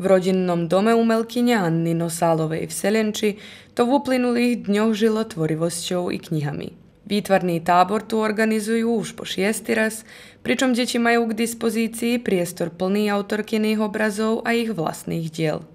V rodinnom dome umelkyne Anny Nosálovej v Selenči to v uplynulých dňoch žilo tvorivosťou i knihami. Výtvarný tábor tu organizujú už po 6. raz, pričom deti majú k dispozícii priestor plný autorkyných obrazov a ich vlastných diel.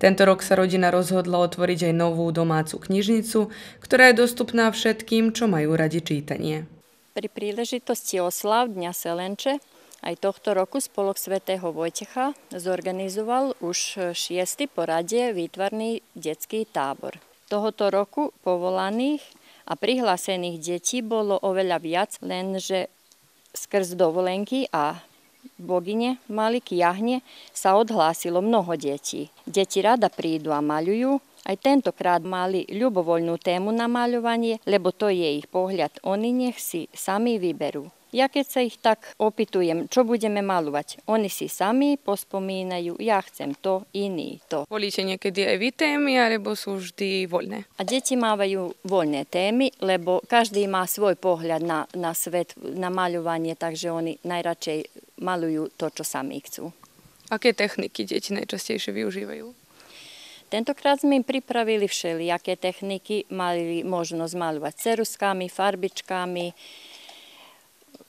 Tento rok sa rodina rozhodla otvoriť aj novú domácu knižnicu, ktorá je dostupná všetkým, čo majú radi čítanie. Pri príležitosti oslav Dňa Selenče aj tohto roku Spolok svätého Vojtecha zorganizoval už 6. poradie výtvarný detský tábor. Tohoto roku povolaných a prihlásených detí bolo oveľa viac, lenže skrz dovolenky a bogyne Malik Jahne sa odhlásilo mnoho detí. Deti rada prídu a maľujú. Aj tentokrát mali ľubovoľnú tému na maľovanie, lebo to je ich pohľad. Oni nech si sami vyberú. Ja keď sa ich tak opýtujem, čo budeme maľovať, oni si sami pospomínajú, ja chcem to, iný to. Volíte niekedy aj vy témy, alebo sú vždy voľné? A deti mávajú voľné témy, lebo každý má svoj pohľad na svet, na maľovanie, takže oni najradšej maľujú to, čo sami chcú. Aké techniky deti najčastejšie využívajú? Tentokrát sme im pripravili všelijaké techniky, mali možnosť maľovať ceruskami, farbičkami,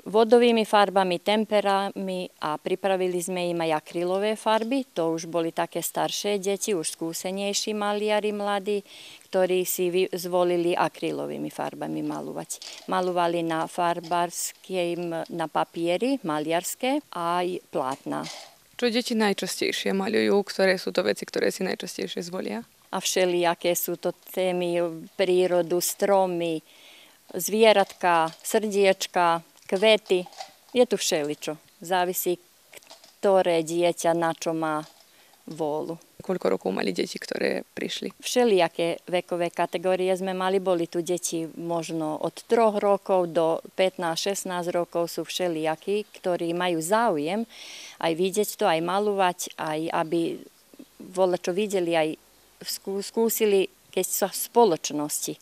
vodovými farbami, temperami a pripravili sme im aj akrylové farby. To už boli také staršie deti, už skúsenejší maliari mladí, ktorí si zvolili akrylovými farbami maľovať. Maľovali na farbárskej, na papieri, maliarské aj plátna. Čo deti najčastejšie maľujú? Ktoré sú to veci, ktoré si najčastejšie zvolia? A všelijaké sú to témy, prírodu, stromy, zvieratka, srdiečka, kvety, je tu všeličo. Závisí, ktoré dieťa na čo má vôľu. Koľko rokov mali deti, ktoré prišli? Všelijaké vekové kategórie sme mali. Boli tu deti možno od 3 rokov do 15-16 rokov sú všelijakí, ktorí majú záujem aj vidieť to, aj maľovať, aj aby čo videli, aj skúsili, keď sa v spoločnosti.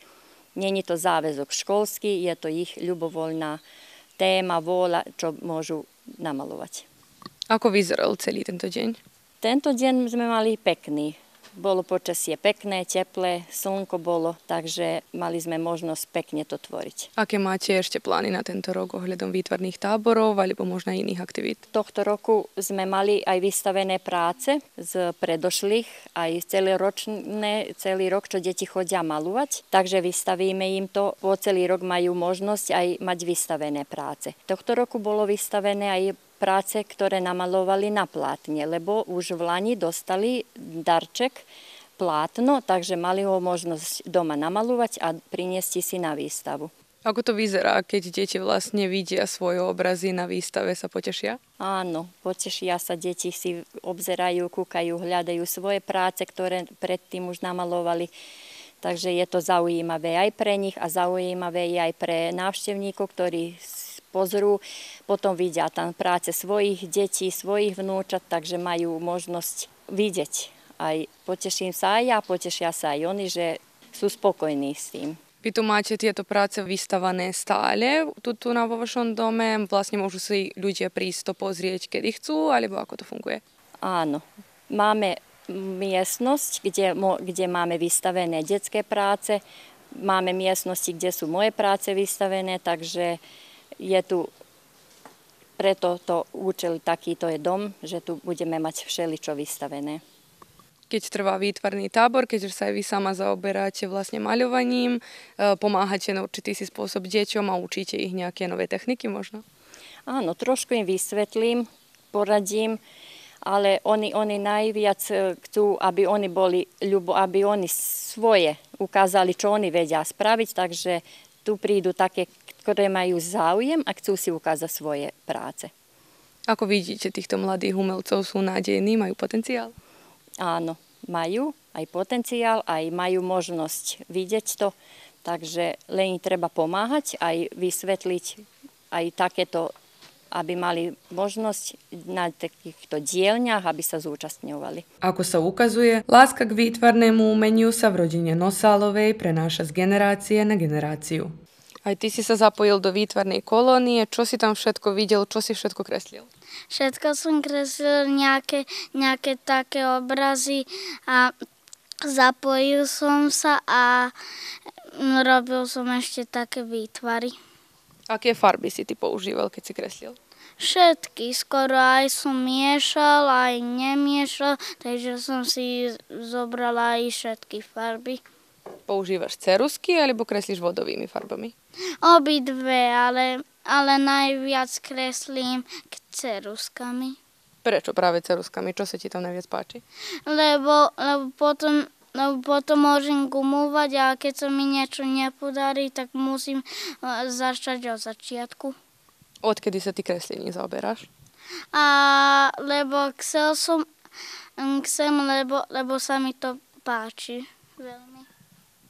Není to záväzok školský, je to ich ľubovoľná téma, vôľa, čo môžu namaľovať. Ako vyzeral celý tento deň? Tento deň sme mali pekný. Bolo počasie pekné, teplé, slnko bolo, takže mali sme možnosť pekne to tvoriť. Aké máte ešte plány na tento rok ohľadom výtvarných táborov alebo možno iných aktivít? Tohto roku sme mali aj vystavené práce z predošlých, aj celý rok, čo deti chodia maľovať, takže vystavíme im to. Po celý rok majú možnosť aj mať vystavené práce. Tohto roku bolo vystavené aj práce, ktoré namalovali na plátne, lebo už v lani dostali darček plátno, takže mali ho možnosť doma namalovať a priniesť si na výstavu. Ako to vyzerá, keď deti vlastne vidia svoje obrazy na výstave, sa potešia? Áno, potešia sa, deti si obzerajú, kúkajú, hľadajú svoje práce, ktoré predtým už namalovali. Takže je to zaujímavé aj pre nich a zaujímavé aj pre návštevníkov, ktorí pozrú, potom vidia tam práce svojich detí, svojich vnúčat, takže majú možnosť vidieť. Aj poteším sa aj ja, potešia sa aj oni, že sú spokojní s tým. Vy tu máte tieto práce vystavané stále tu na vo vašom dome? Vlastne môžu si ľudia prísť to pozrieť, kedy chcú, alebo ako to funguje? Áno, máme miestnosť, kde máme vystavené detské práce, máme miestnosti, kde sú moje práce vystavené, takže je tu preto to účel takýto je dom, že tu budeme mať všeličo vystavené. Keď trvá výtvarný tábor, keďže sa aj vy sama zaoberáte vlastne maľovaním, pomáhate na určitý si spôsob deťom a učíte ich nejaké nové techniky možno? Áno, trošku im vysvetlím, poradím, ale oni najviac chcú, aby oni boli aby oni svoje ukázali, čo oni vedia spraviť, takže tu prídu také, ktoré majú záujem a chcú si ukázať svoje práce. Ako vidíte, týchto mladých umelcov sú nádejní, majú potenciál? Áno, majú aj potenciál, aj majú možnosť vidieť to, takže len im treba pomáhať, aj vysvetliť aj takéto, aby mali možnosť na takýchto dielňach, aby sa zúčastňovali. Ako sa ukazuje, láska k výtvarnému umeniu sa v rodine Nosálovej prenáša z generácie na generáciu. Aj ty si sa zapojil do výtvarnej kolónie. Čo si tam všetko videl, čo si všetko kreslil? Všetko som kreslil nejaké také obrazy a zapojil som sa a robil som ešte také výtvary. Aké farby si ty používal, keď si kreslil? Všetky, skoro aj som miešal, aj nemiešal, takže som si zobrala aj všetky farby. Používaš ceruzky alebo kreslíš vodovými farbami? Obidve, ale najviac kreslím ceruzkami. Prečo práve ceruzkami? Čo sa ti tam najviac páči? Lebo potom môžem gumovať a keď sa mi niečo nepodarí, tak musím začať od začiatku. Odkedy sa ty kreslením zaoberáš? Lebo chcem, lebo sa mi to páči veľmi.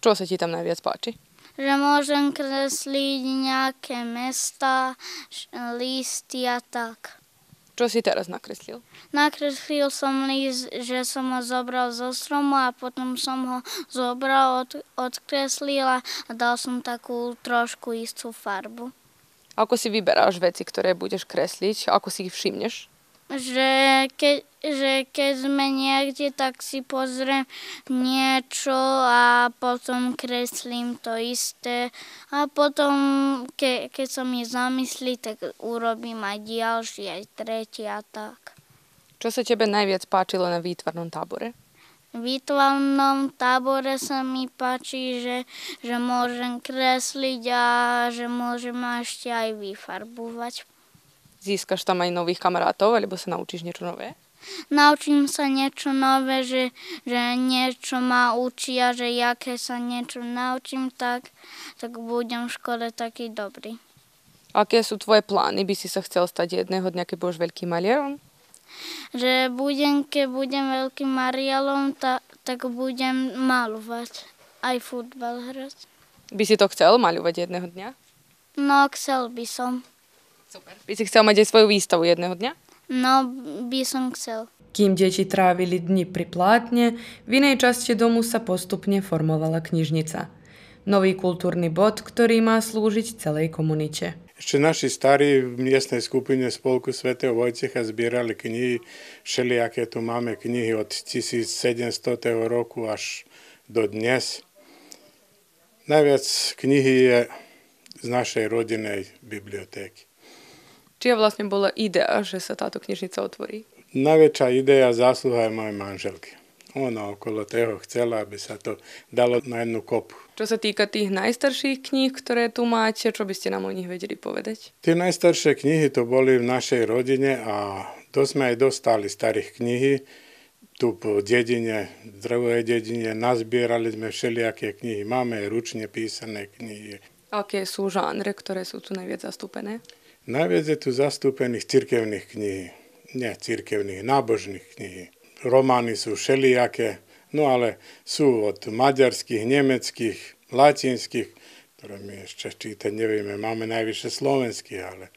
Čo sa ti tam najviac páči? Že môžem kresliť nejaké mesta, listy a tak. Čo si teraz nakreslil? Nakreslil som list, že som ho zobral zo stromu a potom som ho zobral, odkreslil a dal som takú trošku istú farbu. Ako si vyberáš veci, ktoré budeš kresliť? Ako si ich všimneš? Že keď sme niekde, tak si pozriem niečo a potom kreslím to isté. A potom, keď sa mi zamyslí, tak urobím aj ďalší, aj tretí a tak. Čo sa tebe najviac páčilo na výtvarnom tábore? V výtvarnom tábore sa mi páči, že môžem kresliť a že môžem ešte aj vyfarbovať. Získaš tam aj nových kamarátov, alebo sa naučíš niečo nové? Naučím sa niečo nové, že niečo ma učia, že jaké sa niečo naučím, tak budem v škole taký dobrý. Aké sú tvoje plány? By si sa chcel stať jedného dňa, keď budeš veľkým malierom? Že keď budem veľkým marialom, tak budem malovať. Aj futbal hrať. By si to chcel maľovať jedného dňa? No, chcel by som. Super. By si chcel mať aj svoju výstavu jedného dňa? No, by som chcel. Kým deti trávili dni pri plátne, v inej časti domu sa postupne formovala knižnica. Nový kultúrny bod, ktorý má slúžiť celej komunite. Ešte naši starí v miestnej skupine Spolku svätého Vojtecha zbierali knihy, všelijaké tu máme knihy od 1700. roku až do dnes. Najviac knihy je z našej rodinnej bibliotéky. Čia vlastne bola idea, že sa táto knižnica otvorí? Najväčšia idea zásluha je mojej manželky. Ona okolo toho chcela, aby sa to dalo na jednu kopu. Čo sa týka tých najstarších kníh, ktoré tu máte, čo by ste nám o nich vedeli povedať? Tie najstaršie knihy to boli v našej rodine a to sme aj dostali starých knihy. Tu po dedine, v druhej dedine, nazbierali sme všelijaké knihy. Máme aj ručne písané knihy. Aké sú žánre, ktoré sú tu najviac zastúpené? Najviac je tu zastúpených cirkevných kníh. Nie cirkevných, nábožných kníh. Romány sú všelijaké, no ale sú od maďarských, nemeckých, latinských, ktoré my ešte čítať nevieme. Máme najvyššie slovenských, ale...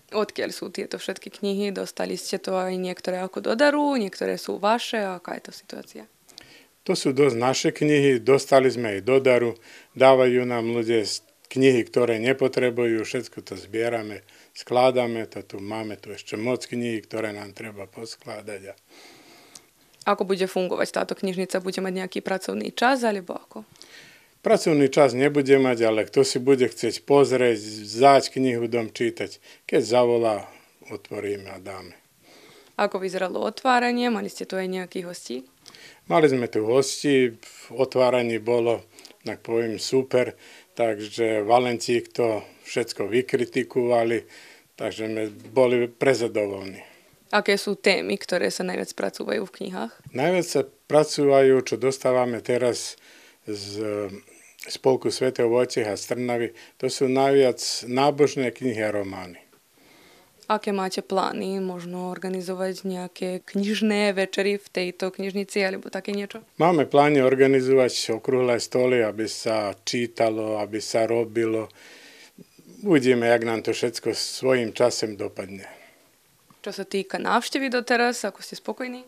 Odkiaľ sú tieto všetky knihy? Dostali ste to aj niektoré ako do daru, niektoré sú vaše, aká je to situácia? To sú dosť naše knihy, dostali sme ich do daru, dávajú nám ľudia knihy, ktoré nepotrebujú, všetko to zbierame, skládame to tu, máme tu ešte moc kníh, ktoré nám treba poskladať. Ako bude fungovať táto knižnica? Bude mať nejaký pracovný čas, alebo ako? Pracovný čas nebude mať, ale kto si bude chcieť pozrieť, vzáť knihu dom čítať, keď zavolá, otvoríme a dáme. Ako vyzeralo otváranie? Mali ste tu aj nejakých hostí? Mali sme tu hostí, v otváraní bolo, tak poviem, super, takže Valentík to všetko vykritikovali, takže sme boli prezadovolní. Aké sú témy, ktoré sa najviac spracúvajú v knihách? Najviac sa pracúvajú, čo dostávame teraz z Spolku svätého Vojtecha z Trnavy, to sú najviac nábožné knihy a romány. Aké máte plány? Možno organizovať nejaké knižné večery v tejto knižnici alebo také niečo? Máme plány organizovať okrúhle stoly, aby sa čítalo, aby sa robilo. Uvidíme, jak nám to všetko svojím časem dopadne. Čo sa týka návštevy doteraz, ako ste spokojní?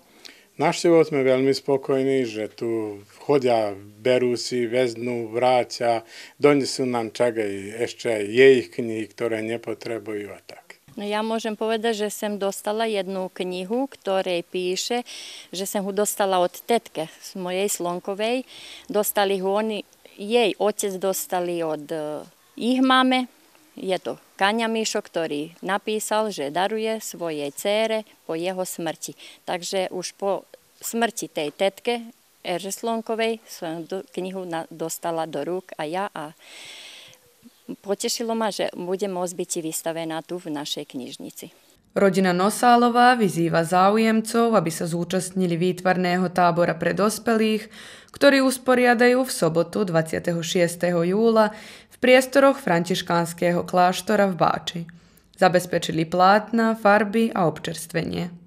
Návštevou sme veľmi spokojní, že tu chodia, berú si, vezmú, vrátia, donesú nám čak aj ešte aj jej knihy, ktoré nepotrebujú a tak. No ja môžem povedať, že som dostala jednu knihu, ktorej píše, že som ho dostala od tetke z mojej Slonkovej. Dostali ho oni, jej otec dostali od ich mame. Je to Kaňa Mišo, ktorý napísal, že daruje svojej dcére po jeho smrti. Takže už po smrti tej tetke Erže Slonkovej som knihu dostala do rúk a potešilo ma, že bude môcť byť vystavená tu v našej knižnici. Rodina Nosálová vyzýva záujemcov, aby sa zúčastnili výtvarného tábora pre dospelých, ktorý usporiadajú v sobotu 26. júla v priestoroch františkánskeho kláštora v Báči. Zabezpečili plátna, farby a občerstvenie.